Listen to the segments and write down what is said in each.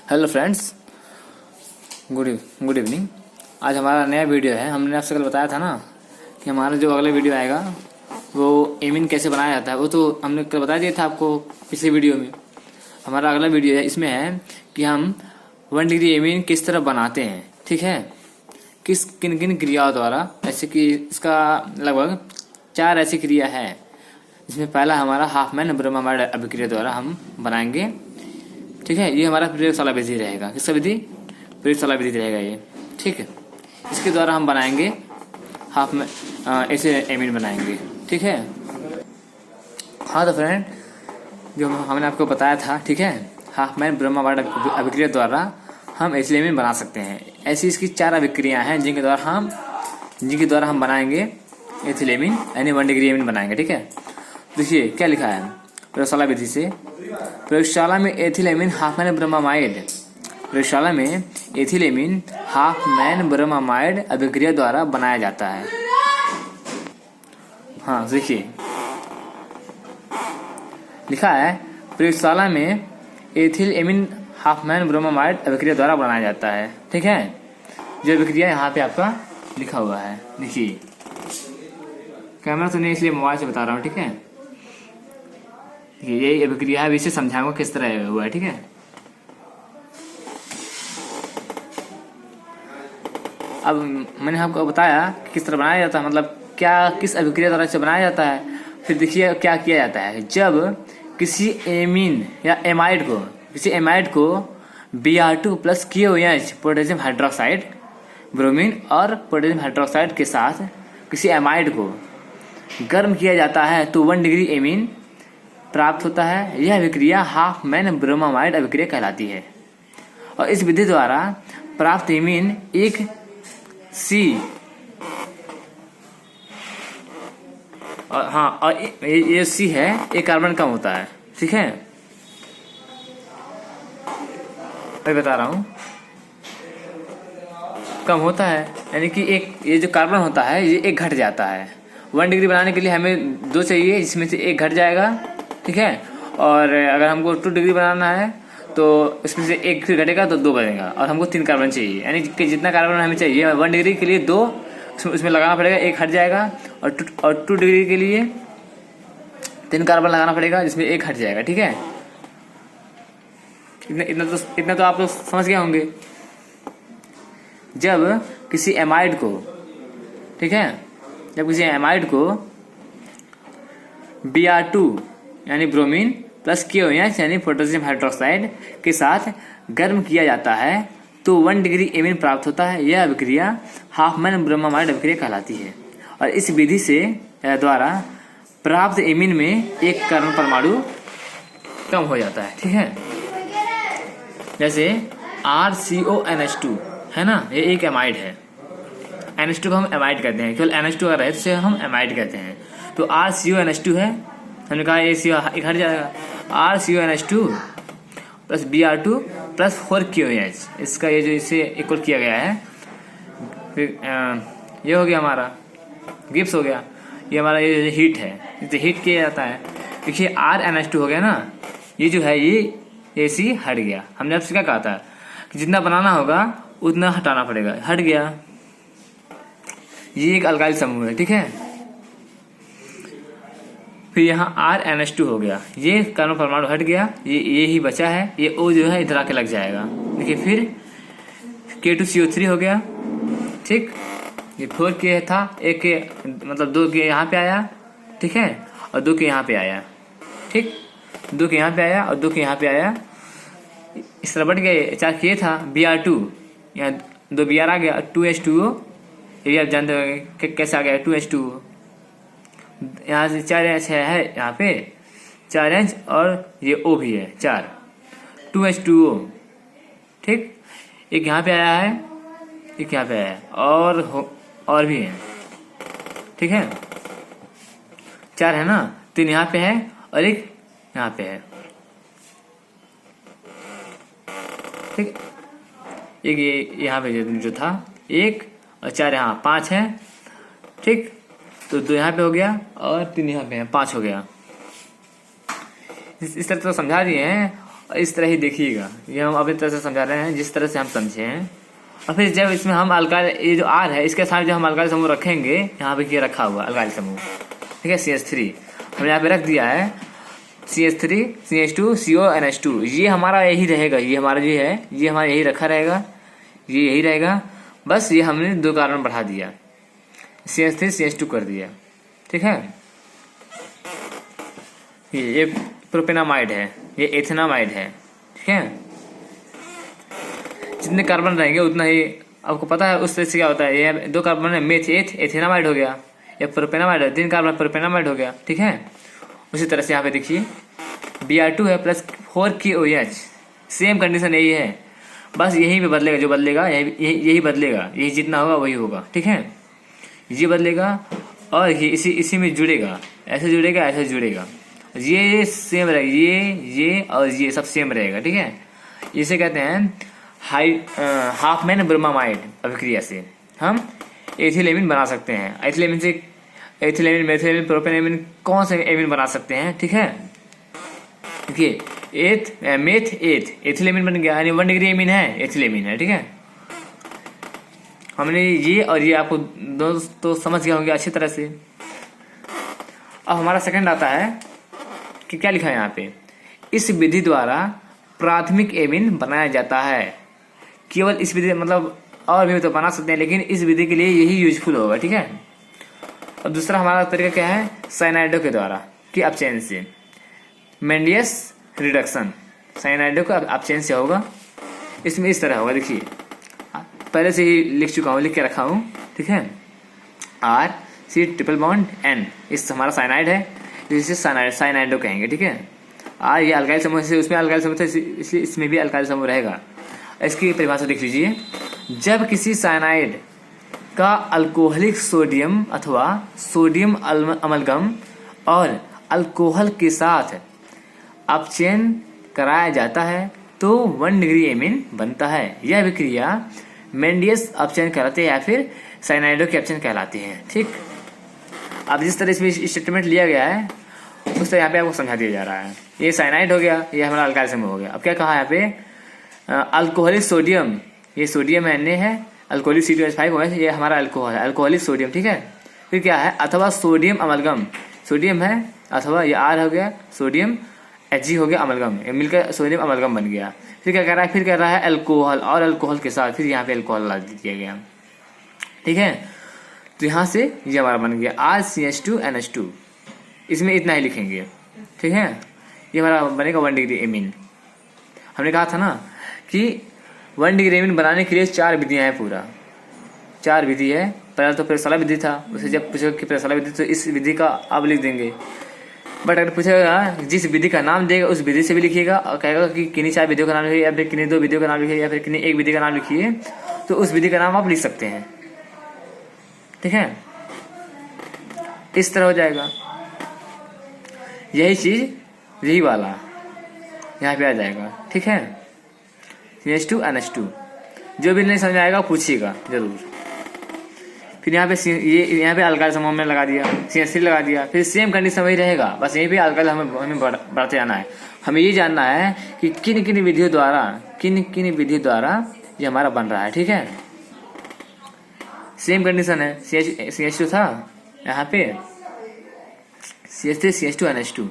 Hello friends, good evening. आज हमारा नया वीडियो है। हमने आपसे कल बताया था ना कि हमारा जो अगला वीडियो आएगा वो एमीन कैसे बनाया जाता है। वो तो हमने कल बता दिया था आपको पिछले वीडियो में। हमारा अगला वीडियो है, इसमें है कि हम 1 डिग्री एमीन किस तरह बनाते हैं। ठीक है, किन किन क्रियाओं द्वारा, ऐसे कि इसका लगभग 4 ऐसी क्रिया है जिसमें पहला हमारा हाफमैन ब्रोमामाइड अभिक्रिया द्वारा हम बनाएंगे। ठीक है, ये हमारा प्रयोगशाला विधि रहेगा। किसका विधि? प्रयोगशाला विधि रहेगा ये। ठीक है, इसके द्वारा हम बनाएंगे हाफ में ऐसे एमीन बनाएंगे। ठीक है, हाँ तो फ्रेंड, जो हमने आपको बताया था, ठीक है, हाफमैन ब्रोमामाइड अभिक्रिया द्वारा हम ऐसे एमीन बना सकते हैं। ऐसी इसकी 4 अभिक्रियाएं हैं जिनके द्वारा हम बनाएंगे एथिलेमीन यानी 1 डिग्री एमीन बनाएंगे। ठीक है, देखिए क्या लिखा है प्रयोगशाला विधि से। प्रयोगशाला में एथिलेमीन हाफमैन ब्रोमामाइड अभिक्रिया द्वारा बनाया जाता है। हाँ देखिए लिखा है, प्रयोगशाला में एथिलेमीन हाफमैन ब्रोमामाइड अभिक्रिया द्वारा बनाया जाता है। ठीक है, जो अभिक्रिया यहाँ पे आपका लिखा हुआ है, देखिए कैमरा तो नहीं इसलिए मोबाइल से बता रहा हूँ। ठीक है, ये अभिक्रिया है, इसे समझाऊंगा किस तरह हुआ है। ठीक है, अब मैंने आपको बताया कि किस तरह बनाया जाता है, मतलब क्या किस अभिक्रिया द्वारा से बनाया जाता है। फिर देखिए क्या किया जाता है। जब किसी एमीन या किसी एमाइड को Br2 plus KOH potassium hydroxide, bromine और पोटेशियम हाइड्रोक्साइड के साथ किसी एमाइड को गर्म किया जाता है तो 1 डिग्री एमीन प्राप्त होता है। यह अभिक्रिया हाफमैन ब्रोमामाइड अभिक्रिया कहलाती है और इस विधि द्वारा प्राप्त एमीन एक C और ये C है, एक कार्बन कम होता है। ठीक है, मैं बता रहा हूँ, कम होता है यानी कि ये जो कार्बन होता है ये एक घट जाता है। 1 डिग्री बनाने के लिए हमें 2 चाहिए, जिसमें से एक घट जाएगा। ठीक है, और अगर हमको 2 डिग्री बनाना है तो इसमें से एक फिर घटेगा तो 2 बनेगा, और हमको 3 कार्बन चाहिए, यानी कि जितना कार्बन हमें चाहिए 1 डिग्री के लिए 2 उसमें लगाना पड़ेगा, एक हट जाएगा, और 2 डिग्री के लिए 3 कार्बन लगाना पड़ेगा जिसमें एक हट जाएगा। ठीक है, इतना तो आप लोग समझ गए होंगे। जब किसी एमाइड को, ठीक है, जब किसी एमाइड को Br2 यानी ब्रोमीन प्लस KOH यानी पोटेशियम हाइड्रोक्साइड के साथ गर्म किया जाता है तो 1 डिग्री एमीन प्राप्त होता है। यह अभिक्रिया हाफमैन ब्रोमामाइड अभिक्रिया कहलाती है और इस विधि से द्वारा प्राप्त एमीन में एक कार्बन परमाणु कम हो जाता है। ठीक है, जैसे RCONH2 है ना, ये एक एमाइड है। NH2 को हम एमाइड कहते हैं, केवल NH2 अगर है तो हम एमाइड कहते हैं। तो RCONH2 है, हमने कहा ये एक हट जाएगा, RCONH2 plus Br2 plus 4 KOH, इसका ये जो इसे इक्वल किया गया है, फिर ये हो गया हमारा गिब्स हो गया। ये हमारा ये हीट है, इसे हीट किया जाता है। देखिए RNH2 हो गया ना, ये जो है ये सी हट गया। हमने आपसे क्या कहा था कि जितना बनाना होगा उतना हटाना पड़ेगा, हट गया। ये एक अल्काइल समूह है। ठीक है, फिर यहाँ RNH2 हो गया, ये कार्बन परमाणु हट गया, ये ही बचा है, ये O जो है इधर आके लग जाएगा। देखिए फिर K2CO3 हो गया। ठीक, ये 4K था, एक के मतलब 2K यहाँ पे आया। ठीक है, और 2K यहाँ पे आया। ठीक, 2K यहाँ पे आया और 2K यहाँ पे आया, इस तरह बढ़ गया। 4K था Br2, यहाँ 2 Br आ गया, 2H2O, ये आप जानते होंगे कैसे आ गया 2H2O। यहाँ से 4H है, यहाँ पे 4H और ये O भी है 4, 2H2O। ठीक, एक यहाँ पे आया है, एक यहाँ पे आया है, और भी है। ठीक है, 4 है ना, 3 यहाँ पे है और एक यहाँ पे है। ठीक, एक ये यहाँ पे जो था 1 और 4 यहाँ 5 है। ठीक, तो 2 यहाँ पे हो गया और 3 यहाँ पे है, 5 हो गया। इस तरह तो समझा दिए हैं। और इस तरह ही देखिएगा। ये हम अपनी तरह से समझा रहे हैं जिस तरह से हम समझे हैं। और फिर जब इसमें हम अल्काइल, ये जो R है इसके साथ जो हम अल्काइल समूह रखेंगे, यहाँ पे ये रखा हुआ अल्काइल समूह, ठीक है, CH3 हमने यहाँ पे रख दिया है, CH3 CH2 CO NH2, ये हमारा यही रहेगा, ये हमारा जो है ये हमारा यही रखा रहेगा, ये यही रहेगा। बस ये हमने 2 कार्बन बढ़ा दिया, CH3 CH2 कर दिया, ठीक है। ये प्रोपेनामाइड है, ये एथेनामाइड है, ठीक है। जितने कार्बन रहेंगे उतना ही आपको पता है उस तरह से क्या होता है। ये 2 कार्बन है, एथेनामाइड हो गया, ये प्रोपेनामाइड है, 3 कार्बन प्रोपेनामाइड हो गया, ठीक है। उसी तरह से यहाँ पे देखिए Br2 है प्लस 4KOH, सेम कंडीशन यही है, बस यही पे बदलेगा, जो बदलेगा यही बदलेगा, यही जितना होगा वही होगा, ठीक है। ये बदलेगा और ये इसी में जुड़ेगा, ऐसे जुड़ेगा, ऐसे जुड़ेगा, ये सेम रहेगा, ये और ये सब सेम रहेगा, ठीक है। इसे कहते हैं हाफमैन ब्रोमामाइड अभिक्रिया से हम एथिलेमिन बना सकते हैं। एथिलेमिन से एथिलेमिन, मेथिलेमिन, प्रोपेनेमिन, कौन से एमिन बना सकते हैं, ठीक है। देखिए मेथ एथिलेमिन बन गया, यानी 1 डिग्री एमिन है, एथिलेमिन है, ठीक है। हमने ये और ये आपको दोस्तों समझ गए होंगे अच्छी तरह से। अब हमारा सेकंड आता है कि क्या लिखा है यहाँ पे, इस विधि द्वारा प्राथमिक एमिन बनाया जाता है। केवल इस विधि, मतलब और भी तो बना सकते हैं, लेकिन इस विधि के लिए यही यूजफुल होगा, ठीक है। और दूसरा हमारा तरीका क्या है, साइनाइडो के द्वारा कि अपचयन से, मेंडियस रिडक्शन, साइनाइडो का अपचयन से होगा। इसमें इस तरह होगा, देखिए पहले से ही लिख चुका हूँ, लिख के रखा हूँ, ठीक है। RC ट्रिपल बॉन्ड N, इस हमारा साइनाइड है, जिसे साइनाइडो कहेंगे, ठीक है। R ये अल्काइल समूह से, उसमें अल्काइल समूह था, इसलिए इसमें भी अल्काइल समूह रहेगा। इसकी परिभाषा देख लीजिए, जब किसी साइनाइड का अल्कोहलिक सोडियम अथवा सोडियम अमलगम और अल्कोहल के साथ अपचयन कराया जाता है तो 1 डिग्री एमिन बनता है। यह विक्रिया मेंडियस अपचयन कहलाते हैं या फिर साइनाइडो के अपचयन कहलाते हैं, ठीक। अब जिस तरह इसमें स्टेटमेंट लिया गया है उस तरह यहाँ पे आपको समझा दिया जा रहा है। ये साइनाइड हो गया, ये हमारा अल्काइल समूह हो गया। अब क्या कहा यहाँ पे, अल्कोहलिक सोडियम, ये सोडियम है, Na है, अल्कोहलिक C2H5 हो गया, ये हमारा अल्कोहल है, अल्कोहलिक सोडियम, ठीक है। फिर क्या है, अथवा सोडियम अमलगम, सोडियम है, अथवा ये R हो गया, सोडियम Hg हो गया, अमलगम, मिलकर सोडियम अमलगम बन गया। फिर क्या कह रहा है, फिर कह रहा है अल्कोहल, और अल्कोहल के साथ फिर यहाँ पे अल्कोहल ला दिया गया, ठीक है। तो यहाँ से ये हमारा बन गया RCH2NH2, इसमें इतना ही लिखेंगे, ठीक है। ये हमारा बनेगा 1 डिग्री एमिन। हमने कहा था ना कि 1 डिग्री एमिन बनाने के लिए 4 विधियां हैं, पूरा 4 विधि है। पहला तो प्रयोगशाला विधि था, उसे जब पूछेगा कि प्रयोगशाला विधि तो इस विधि का आप लिख देंगे। बट अगर पूछेगा जिस विधि का नाम देगा उस विधि से भी लिखिएगा, और कहेगा कि किन्हीं 4 विधियों का नाम लिखिए, या फिर किन्हीं 2 विधियों का नाम लिखिए, या फिर किन्हीं 1 विधि का नाम लिखिए, तो उस विधि का नाम आप लिख सकते हैं, ठीक है। इस तरह हो जाएगा। यही चीज यही वाला यहाँ पे आ जाएगा, ठीक है। CH2NH2, जो भी नहीं समझ आएगा पूछिएगा जरूर। फिर यहाँ पे यहाँ पे अल्काइल समूह में लगा दिया, CH3 लगा दिया, फिर सेम कंडीशन वही रहेगा, बस यहीं पे अल्काइल हमें बढ़ते जाना है। हमें ये जानना है कि किन किन विधियों द्वारा ये हमारा बन रहा है, ठीक है। सेम कंडीशन है, CH2 था, यहाँ पे CH3 CH2NH2,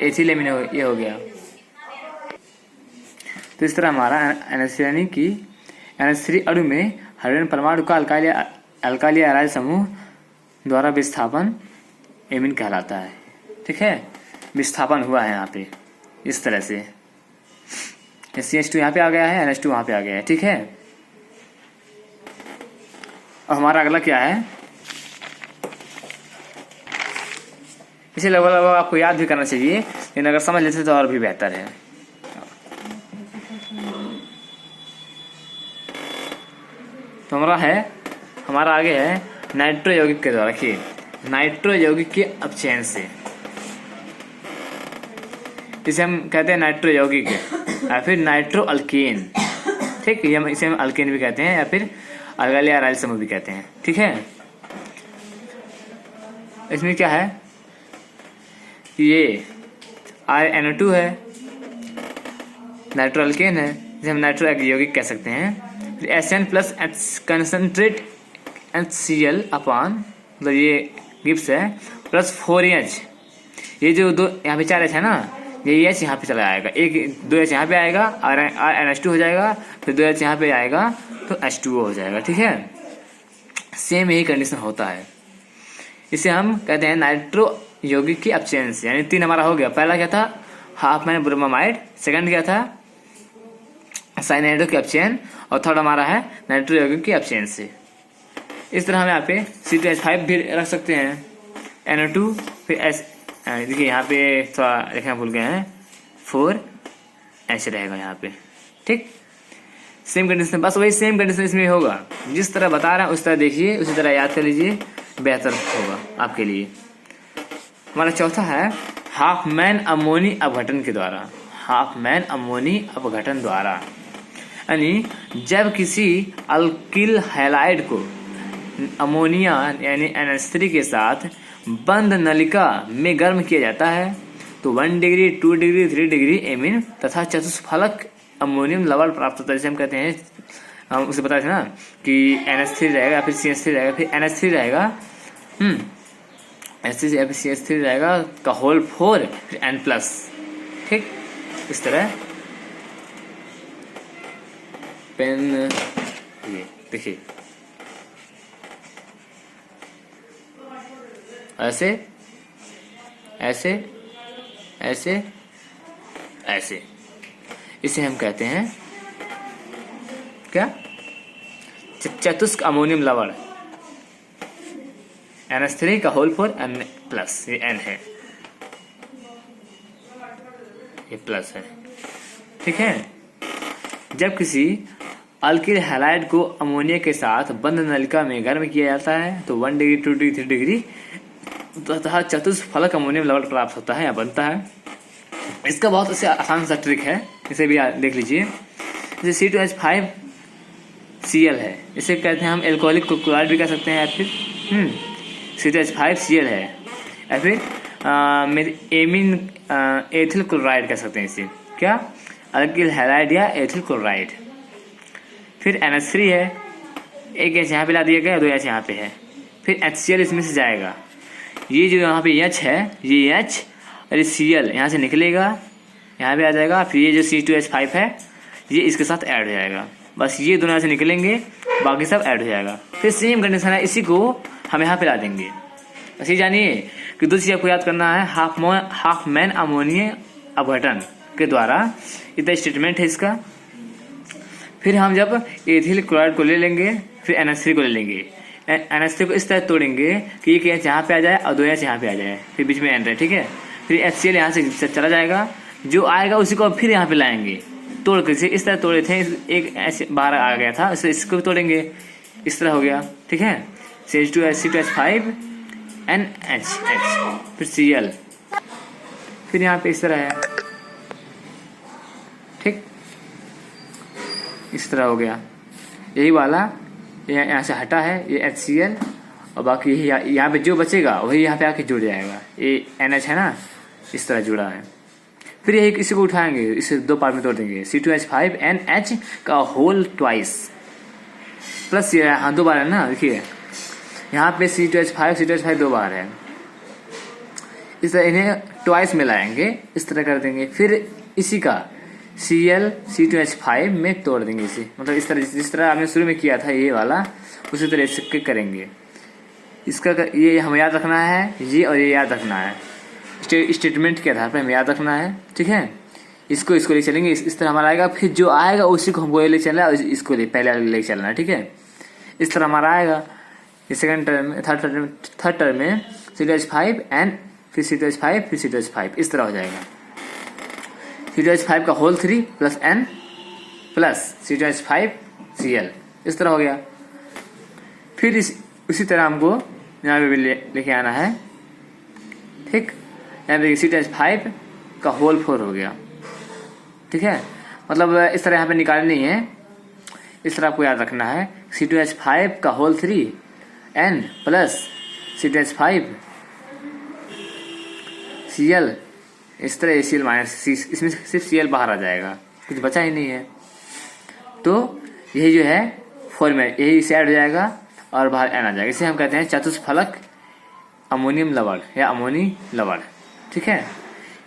एथिलेमिन ये हो गया। तो इस तरह हमारा NH3 की NH3 अणु में हाइड्रोजन परमाणु का अल्काइल या अराइल समूह द्वारा विस्थापन एमिन कहलाता है, ठीक है। विस्थापन हुआ है यहाँ पे इस तरह से, CH2 यहाँ पे आ गया है, NH2 वहाँ पे आ गया है, ठीक है। और हमारा अगला क्या है, इसे लगभग आपको याद भी करना चाहिए, लेकिन अगर समझ लेते तो और भी बेहतर है। तो हमारा आगे है नाइट्रो यौगिक के द्वारा, देखिए नाइट्रो यौगिक के अपचयन से, इसे हम कहते हैं नाइट्रो यौगिक या फिर नाइट्रो अल्केन, ठीक। इसे हम अल्केन भी कहते हैं या फिर अल्काइल या अराइल समूह भी कहते हैं, ठीक है। इसमें क्या है, ये NO2 है, नाइट्रो अल्केन है, जिसे हम नाइट्रो यौगिक कह सकते हैं। फिर SN प्लस कंसनट्रेट HCl अपान, मतलब ये गिब्स है, प्लस 4H, ये जो दो यहाँ पे 4H है ना, ये H यहाँ पे चला आएगा, एक 2H यहाँ पे आएगा और NH2 हो जाएगा, फिर 2H यहाँ पे आएगा तो H2O हो जाएगा। ठीक है, सेम यही कंडीशन होता है। इसे हम कहते हैं नाइट्रो यौगिक की एब्सेंस, यानी 3 हमारा हो गया। पहला क्या था, हाफ मैन ब्रोमाइड, सेकंड क्या था, साइनाइडो की एब्सेंस, और थर्ड हमारा है नाइट्रो यौगिक की एब्सेंस से। इस तरह हम यहाँ पे C2H5 भी रख सकते हैं, NO2, फिर देखिए यहाँ पे थोड़ा लिखना भूल गए हैं, 4H रहेगा यहाँ पे। ठीक, सेम कंडीशन, बस वही सेम कंडीशन इसमें होगा, जिस तरह बता रहे हैं उस तरह देखिए, उसी तरह याद कर लीजिए, बेहतर होगा आपके लिए। हमारा चौथा है हाफ मैन अमोनी अपघटन के द्वारा। हाफ मैन अमोनी अपघटन द्वारा, यानी जब किसी अल्किल हैलाइड को अमोनिया यानी NH3 के साथ बंद नलिका में गर्म किया जाता है तो 1 डिग्री, 2 डिग्री, 3 डिग्री एमीन तथा चतुष्फलक अमोनियम लवण प्राप्त होता है, जिसे हम कहते हैं, हम उसे बता थे ना कि NH3 रहेगा, फिर CH3 रहेगा, फिर NH3 रहेगा, NH3 या फिर CH3 रहेगा का होल 4, फिर N+। ठीक, इस तरह पेन, ये देखिए ऐसे ऐसे ऐसे ऐसे, इसे हम कहते हैं क्या, चतुष्क अमोनियम लवण, NH3 का होल 4 N+, ये N है, ये प्लस है। ठीक है, जब किसी अल्किल हैलाइड को अमोनिया के साथ बंद नलिका में गर्म किया जाता है तो 1 डिग्री, 2 डिग्री, 3 डिग्री तथा चतुष्फलक अमोनियम लवण प्राप्त होता है या बनता है। इसका बहुत ऐसे आसान सा ट्रिक है, इसे भी देख लीजिए। जैसे C2H5Cl है, इसे कहते हैं हम एल्कोहलिक क्लोराइड भी कह सकते हैं, या फिर C2H5Cl है, या फिर एमीन एथिल क्लोराइड कह सकते हैं इसे, क्या, अल्किल हैलाइड या एथिल क्लोराइड। फिर NH3 है, एक H यहाँ पे ला दिया गया, 2 H यहाँ पे है, फिर HCl इसमें से जाएगा, ये जो यहाँ पे H है, ये H और ये Cl यहाँ से निकलेगा, यहाँ पे आ जाएगा, फिर ये जो C2H5 है ये इसके साथ ऐड हो जाएगा, बस ये दोनों से निकलेंगे, बाकी सब ऐड हो जाएगा। फिर सेम कंडीशन है, इसी को हम यहाँ पे ला देंगे। बस ये जानिए कि दो चीज़ आपको याद करना है, हाफ मैन अमोनिया अपघटन के द्वारा, इतना स्टेटमेंट है इसका। फिर हम जब एथिल क्लोराइड को ले लेंगे, फिर NH3 को ले लेंगे, NH3 को इस तरह तोड़ेंगे कि एक H यहाँ पे आ जाए और 2 H यहाँ पे आ जाए, फिर बीच में N रहे। ठीक है, फिर HCl यहाँ से चला जाएगा, जो आएगा उसी को फिर यहाँ पे लाएंगे तोड़ कर, इस तरह तोड़े थे, एक H बाहर आ गया था, इसको भी तोड़ेंगे, इस तरह हो गया। ठीक है, C2H5 NH, फिर Cl, फिर यहाँ पे इस तरह है। ठीक, इस तरह हो गया, यही वाला यहाँ से हटा है, ये HCl, और बाकी यहाँ पे जो बचेगा वही यहाँ पे आके जुड़ जाएगा, ये NH है ना, इस तरह जुड़ा है। फिर यही इसी को उठाएंगे, इसे 2 पार्ट में तोड़ देंगे, C2H5 NH का होल ट्वाइस, प्लस ये हाँ 2 बार है ना, देखिए यहाँ पे C2H5 2 बार है, इस तरह इन्हें ट्वाइस में लाएंगे, इस तरह कर देंगे। फिर इसी का Cl C2H5 में तोड़ देंगे इसे, मतलब इस तरह जिस तरह आपने शुरू में किया था ये वाला, उसी तरह इसके करेंगे। इसका ये हमें याद रखना है, ये और ये याद रखना है, स्टेटमेंट के आधार पर हमें याद रखना है। ठीक है, इसको ले चलेंगे, इस तरह हमारा आएगा, फिर जो आएगा उसी को हमको ले चलना है, और इसको पहले ले चलना है। ठीक है, इस तरह हमारा आएगा। सेकंड टर्म, थर्ड टर्म में C2H5 N, फिर C2H5, फिर C2H5, इस तरह हो जाएगा। C2H5 का whole 3 plus N plus C2H5Cl, इस तरह हो गया। फिर उसी तरह हमको यहाँ पे भी लेके आना है। ठीक, यहाँ पे C2H5 का होल 4 हो गया। ठीक है, मतलब इस तरह यहाँ पे निकालनी है, इस तरह आपको याद रखना है, C2H5 का होल 3 N प्लस C2H5Cl, इस तरह Cl माइनस, इसमें सिर्फ Cl बाहर आ जाएगा, कुछ बचा ही नहीं है। तो यही जो है फॉर्मेट यही ऐड हो जाएगा और बाहर एन आ जाएगा। इसे हम कहते हैं चतुष्फलक अमोनियम लवण या अमोनी लवण। ठीक है,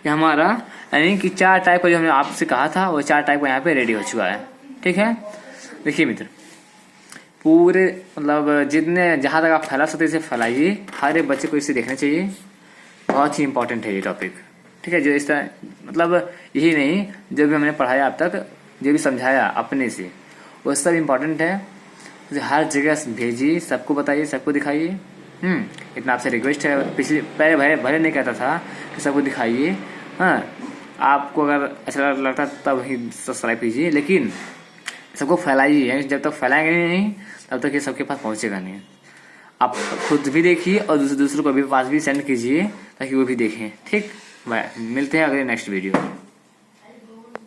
ये हमारा यानी कि 4 टाइप का जो हमने आपसे कहा था वो 4 टाइप का यहाँ पे रेडी हो चुका है। ठीक है, देखिए मित्र, पूरे मतलब जितने जहाँ तक आप फैला सकते इसे फैलाइए। हर एक बच्चे को इसे देखना चाहिए, बहुत ही इंपॉर्टेंट है ये टॉपिक। ठीक है, जो इस तरह मतलब यही नहीं, जो भी हमने पढ़ाया अब तक, जो भी समझाया अपने से, वो सब इम्पोर्टेंट है। उसे हर जगह भेजिए, सबको बताइए, सबको दिखाइए। इतना आपसे रिक्वेस्ट है। पिछले पहले भले नहीं कहता था कि सबको दिखाइए। हाँ, आपको अगर अच्छा लगता तब ही सब्सक्राइब कीजिए, लेकिन सबको फैलाइए। जब तक फैलाएंगे नहीं तब तक ये सबके पास पहुंचेगा नहीं। आप खुद भी देखिए और दूसरों को भी पास भी सेंड कीजिए ताकि वो भी देखें। ठीक, बाय, मिलते हैं अगले नेक्स्ट वीडियो में।